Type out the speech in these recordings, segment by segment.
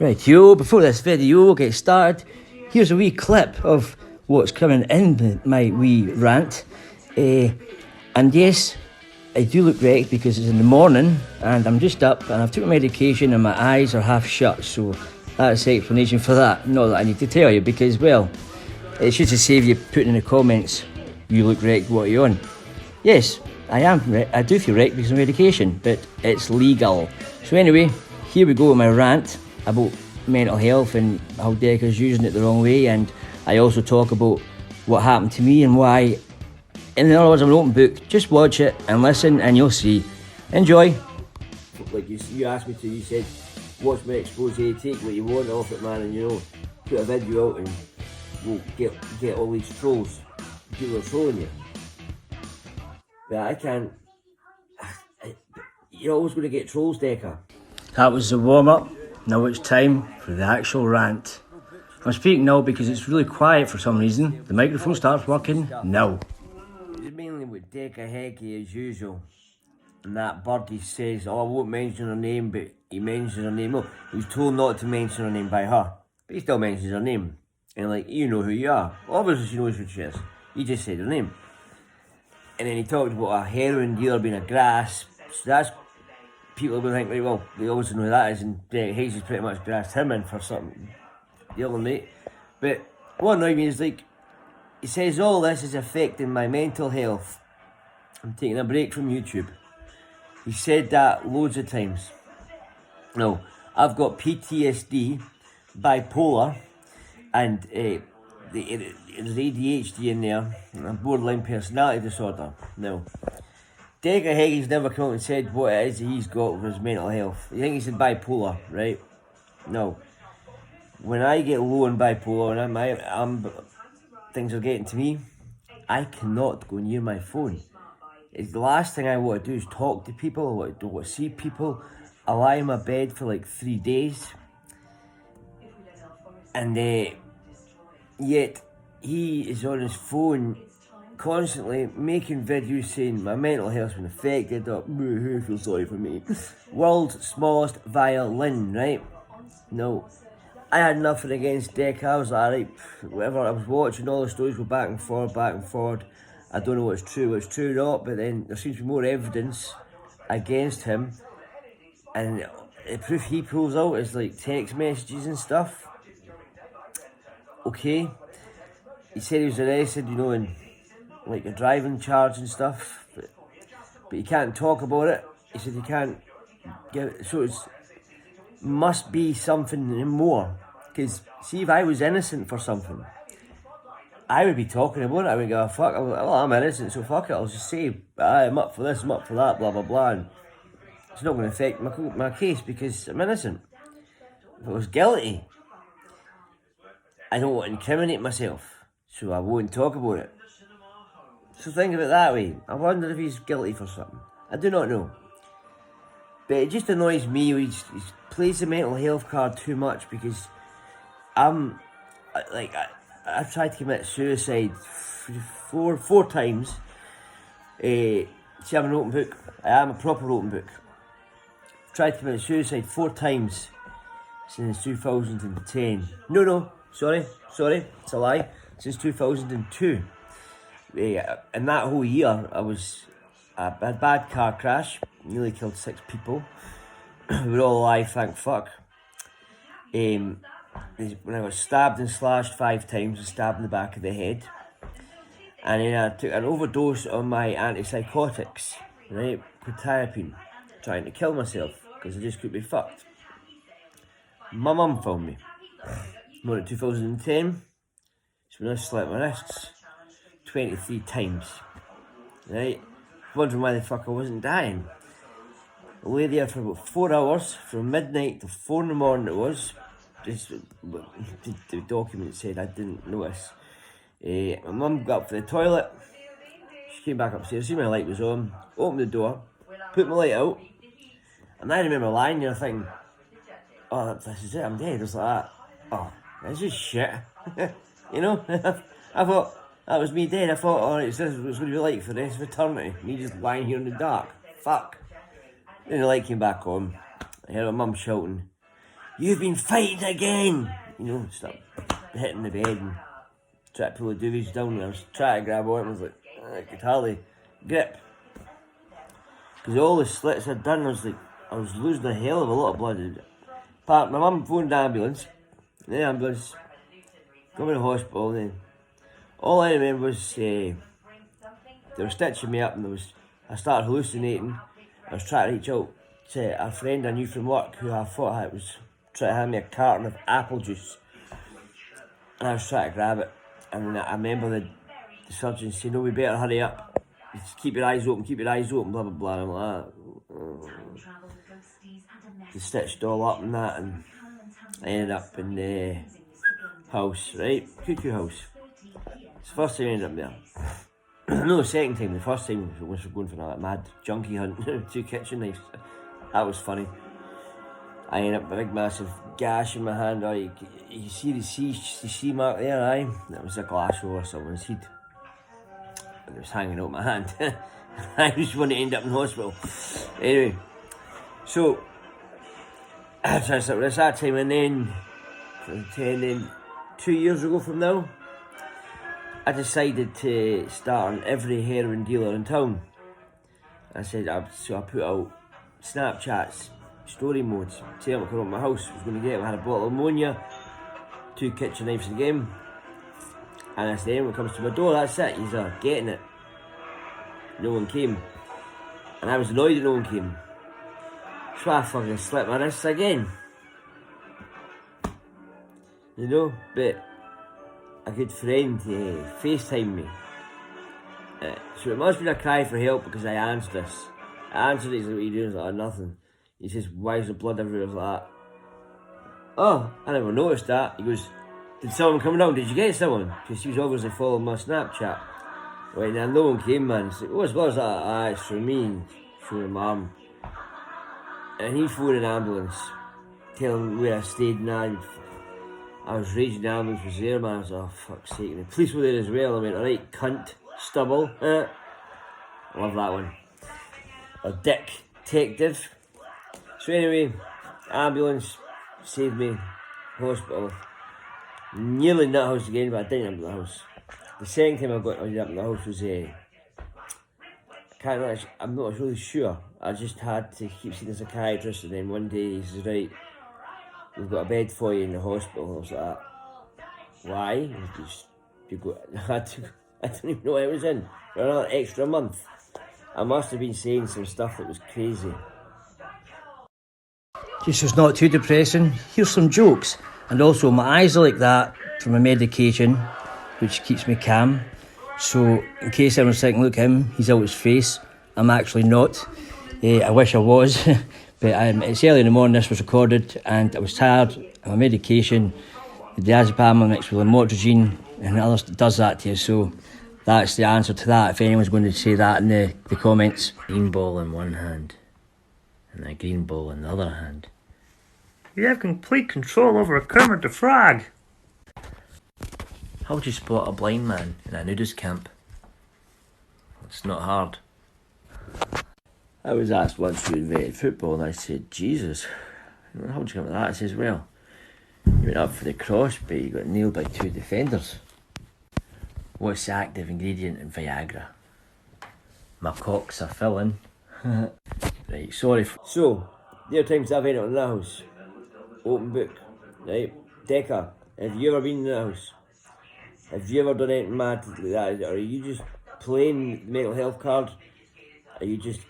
Right, yo, before this video gets started, here's a wee clip of what's coming in my wee rant. And yes, I do look wrecked because it's in the morning and I'm just up and I've took my medication and my eyes are half shut, so that's the explanation for that. Not that I need to tell you because, well, it's just to save you putting in the comments, you look wrecked, what are you on? Yes, I am wrecked. I do feel wrecked because of medication, but it's legal. So anyway, here we go with my rant about mental health and how Decca's using it the wrong way, and I also talk about what happened to me and why. In other words, I'm an open book. Just watch it and listen and you'll see. Enjoy. Like you asked me to, you said, watch my expose, take what you want off it, man, and you know, put a video out and we'll get all these trolls. People are trolling you. But I can't. You're always going to get trolls, Decca. That was the warm-up. Now it's time for the actual rant. I'm speaking now because it's really quiet for some reason. The microphone starts working now. It's mainly with Decca Heggie as usual. And that birdie says, oh, I won't mention her name, but he mentions her name. No, he was told not to mention her name by her. But he still mentions her name. And like, you know who you are. Obviously she knows who she is. He just said her name. And then he talked about a heroin dealer being a grass. So that's, people will think, right, well, they also know who that is, and Hayes has pretty much grassed him in for something the other night. But what annoyed me is, like, he says all this is affecting my mental health. I'm taking a break from YouTube. He said that loads of times. No, I've got PTSD, bipolar, and there's ADHD in there, and borderline personality disorder. No. Decca Heggie's never come out and said what it is that he's got with his mental health. You think he said bipolar, right? No. When I get low on bipolar and things are getting to me, I cannot go near my phone. It's the last thing I want to do is talk to people. I don't want to see people. I lie in my bed for like 3 days. And yet he is on his phone constantly making videos saying my mental health's been affected, or who feels sorry for me. World's smallest violin, right? No. I had nothing against Decca. I was like, right, whatever. I was watching all the stories go back and forward. I don't know what's true or not, but then there seems to be more evidence against him. And the proof he pulls out is like text messages and stuff. Okay. He said he was arrested, you know, and like a driving charge and stuff, but he can't talk about it. He said he can't get it, so it must be something more. Because see, if I was innocent for something, I would be talking about it. I would go, fuck, well, I'm innocent, so fuck it, I'll just say, I'm up for this, I'm up for that, blah blah blah, and it's not going to affect my case because I'm innocent. If I was guilty, I don't want to incriminate myself, so I won't talk about it. So think of it that way. I wonder if he's guilty for something. I do not know. But it just annoys me when he plays the mental health card too much, because I've tried to commit suicide four times. See, I'm an open book. I am a proper open book. I've tried to commit suicide 4 times since 2010. No, sorry, it's a lie. Since 2002. In that whole year, I had a bad car crash, nearly killed 6 people. We were all alive, thank fuck. When I was stabbed and slashed 5 times and stabbed in the back of the head. And then I took an overdose on my antipsychotics, right, quetiapine, trying to kill myself, because I just couldn't be fucked. My mum found me. More in 2010, so when I slit my wrists 23 times, right? Wondering why the fuck I wasn't dying. I lay there for about 4 hours, from midnight to 4 in the morning it was. Just the document said I didn't notice. My mum got up for the toilet. She came back upstairs, see my light was on, opened the door, put my light out, and I remember lying there thinking, oh, this is it, I'm dead. I was like that. Oh, this is shit. You know? I thought, that was me dead. I thought, oh, this is what it's going to be like for the rest of eternity. Me just lying here in the dark. Fuck. Then the light came back on. I heard my mum shouting, "You've been fighting again!" You know, start hitting the bed and try to pull the duvets down. And I was trying to grab on it, and I was like, I could hardly grip. Because all the slits I'd done, I was losing a hell of a lot of blood. My mum phoned the ambulance. The ambulance got me to the hospital. And then all I remember was they were stitching me up, and I started hallucinating. I was trying to reach out to a friend I knew from work who I thought was trying to hand me a carton of apple juice. And I was trying to grab it. And I remember the surgeon saying, "No, we better hurry up. Just keep your eyes open, blah, blah, blah." And I'm like, They stitched all up and that, and I ended up in the house, right? Cuckoo house. It's the first time I ended up there. No, the second time. The first time was going for that mad junkie hunt. 2 kitchen knives. That was funny. I ended up with a big massive gash in my hand. Oh, you see the C mark there, aye? That was a glass over someone's head. And it was hanging out my hand. I just want to end up in hospital. Anyway, so that's that time, and then 2 years ago from now, I decided to start on every heroin dealer in town. I put out Snapchats, story modes, tell them to come to my house. I was going to get them. I had a bottle of ammonia, 2 kitchen knives in the game, and I said, anyone comes to my door, that's it, he's getting it. No one came, and I was annoyed that no one came. So I fucking slipped my wrists again. You know, but a good friend FaceTimed me. So it must have been a cry for help, because I answered this. I answered it. He's like, "What are you doing?" I was like, "Oh, nothing." He says, "Why is the blood everywhere?" I was like, "Oh, I never noticed that." He goes, "Did someone come down? Did you get someone?" Because he was obviously following my Snapchat. Right now, no one came, man. He's like, "What's that?" "Ah, it's for me, for my mum." And he phoned an ambulance, telling where I stayed, and I was raging. The ambulance was there, man. I was like, "Oh, fuck's sake." And the police were there as well. I went, "Alright, cunt, stubble." Love that one. A dick detective. So anyway, ambulance saved me, hospital. Nearly nuthouse again, but I didn't end up in the house. The second time I ended up in the house was I'm not really sure. I just had to keep seeing a psychiatrist, and then one day he says, "Right, we've got a bed for you in the hospital." I was like, "Why?" I don't even know what I was in for another extra month. I must have been saying some stuff that was crazy. Just so it's not too depressing, here's some jokes. And also, my eyes are like that from a medication, which keeps me calm. So, in case everyone's thinking, "Look, he's out his face," I'm actually not. I wish I was. But it's early in the morning, this was recorded, and I was tired. I'm on medication, the diazepam mixed with lamotragine, and others does that to you. So, that's the answer to that, if anyone's going to say that in the comments. Green ball in one hand, and a green ball in the other hand. You have complete control over a Kermit the Frog. How would you spot a blind man in a nudist camp? It's not hard. I was asked once who invented football, and I said, "Jesus, how did you come to that?" I says, "Well, you went up for the cross, but you got nailed by 2 defenders." What's the active ingredient in Viagra? My cock's a filling. Right, sorry. So, there are times I've ended up in the house. Open book, right? Decca, have you ever been in the house? Have you ever done anything mad like that? Or are you just playing mental health card? Are you just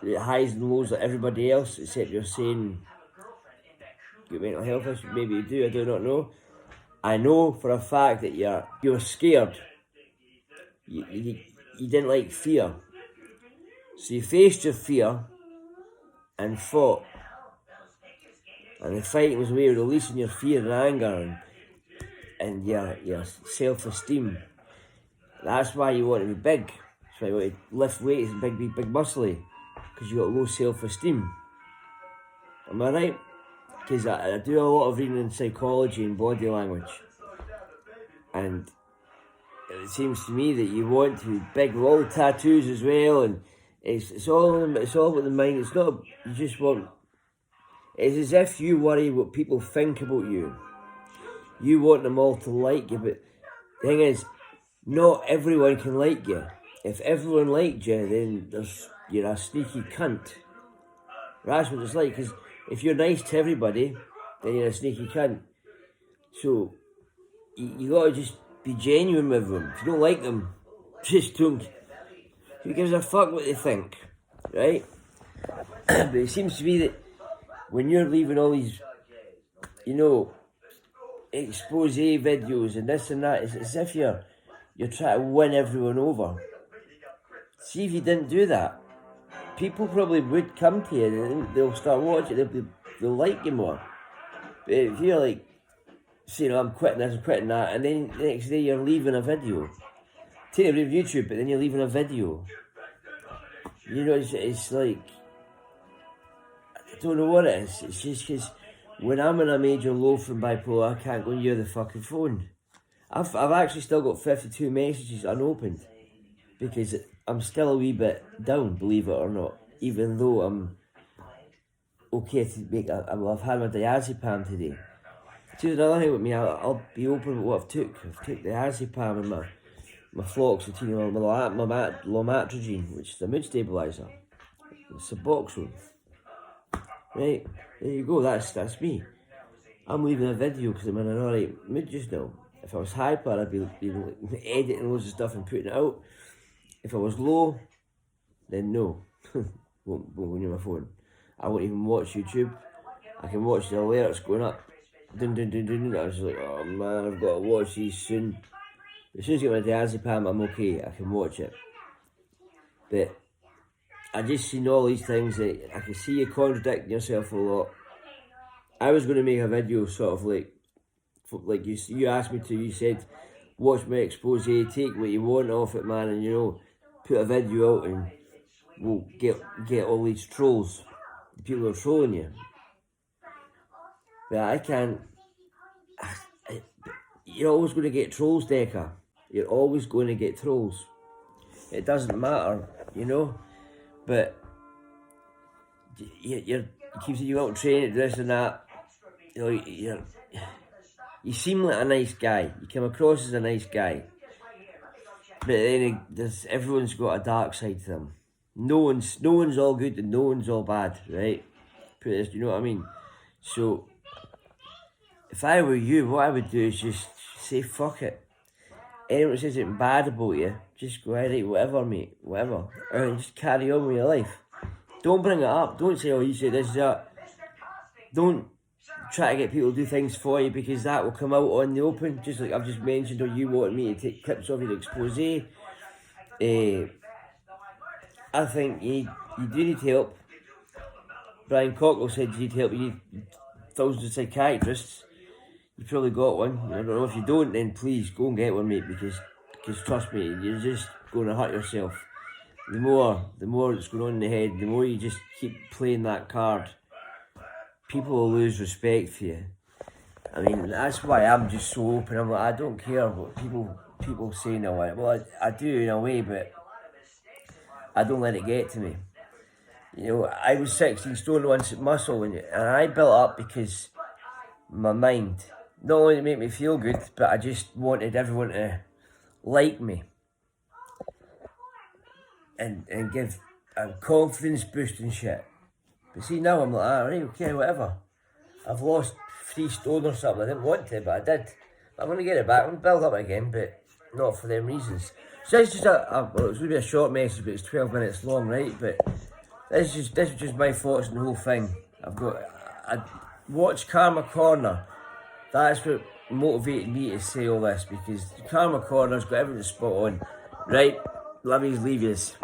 highs and lows like everybody else, except you're saying you got mental health issues? Maybe you do, I do not know. I know for a fact that you're scared. You didn't like fear. So you faced your fear and fought. And the fighting was a way of releasing your fear and anger and your self-esteem. That's why you want to be big. That's why you want to lift weights and be big muscly. Because you got low self-esteem. Am I right? Because I do a lot of reading in psychology and body language. And it seems to me that you want to be big with all the tattoos as well, and it's all about the mind. It's not, you just want, It's as if you worry what people think about you. You want them all to like you, but the thing is, not everyone can like you. If everyone liked you, then you're a sneaky cunt. That's what it's like, because if you're nice to everybody, then you're a sneaky cunt. So, you gotta just be genuine with them. If you don't like them, just don't. Who gives a fuck what they think, right? But it seems to be that when you're leaving all these, expose videos and this and that, it's as if you're trying to win everyone over. See, if you didn't do that, people probably would come to you and they'll start watching, they'll like you more. But if you're like, saying, I'm quitting this, I'm quitting that, and then the next day you're leaving a video. Take it from YouTube, but then you're leaving a video. It's like, I don't know what it is. It's just because when I'm in a major low from bipolar, I can't go near the fucking phone. I've actually still got 52 messages unopened because I'm still a wee bit down, believe it or not. Even though I'm okay to make, I've had my diazepam today. See, another thing with me, I'll be open with what I've took. I've took the diazepam and my flauxitine, my lamotragine, which is a mood stabiliser. Subboxone. Right, there you go, that's me. I'm leaving a video because I'm in an alright mood just now. If I was hyper, I'd be editing loads of stuff and putting it out. If I was low, then no. won't go near my phone. I won't even watch YouTube. I can watch the alerts going up. Dun, dun, dun, dun, dun. I was like, oh man, I've got to watch these soon. As soon as I get my diazepam, I'm okay. I can watch it. But I just seen all these things that I can see you contradicting yourself a lot. I was going to make a video sort of like you asked me to. You said, watch my expose, take what you want off it, man, and put a video out and we'll get all these trolls. The people who are trolling you. But I can't. You're always going to get trolls, Decca. You're always going to get trolls. It doesn't matter, But you keep saying you got to train it, this and that. You seem like a nice guy. You come across as a nice guy. But then everyone's got a dark side to them. No one's all good and no one's all bad, right? Put this, you know what I mean? So if I were you, what I would do is just say fuck it. Anyone that says anything bad about you, just go ahead, right, whatever, mate, whatever. And just carry on with your life. Don't bring it up. Don't say, oh, you said this, that. Don't try to get people to do things for you because that will come out on the open. Just like I've just mentioned, or you want me to take clips of your expose. I think you do need help. Brian Cockle said you need help. You need thousands of psychiatrists. You probably got one. I don't know if you don't, then please go and get one, mate, because trust me, you're just going to hurt yourself. The more that's going on in the head, the more you just keep playing that card, people will lose respect for you. I mean, that's why I'm just so open. I'm like, I don't care what people say now. Well, I do in a way, but I don't let it get to me. I was 16 stone once at muscle, and I built up because my mind, not only to make me feel good, but I just wanted everyone to like me and give a confidence boost and shit. But see, now I'm like, right, okay, whatever. I've lost 3 stone or something. I didn't want to, but I did. I'm going to get it back. I'm going to build up again, but not for them reasons. So it's just well, it's going to be a short message, but it's 12 minutes long, right? But this is just my thoughts on the whole thing. I watched Karma Corner. That's what motivated me to say all this, because Karma Corner's got everything spot on. Right, love yous, leave yous.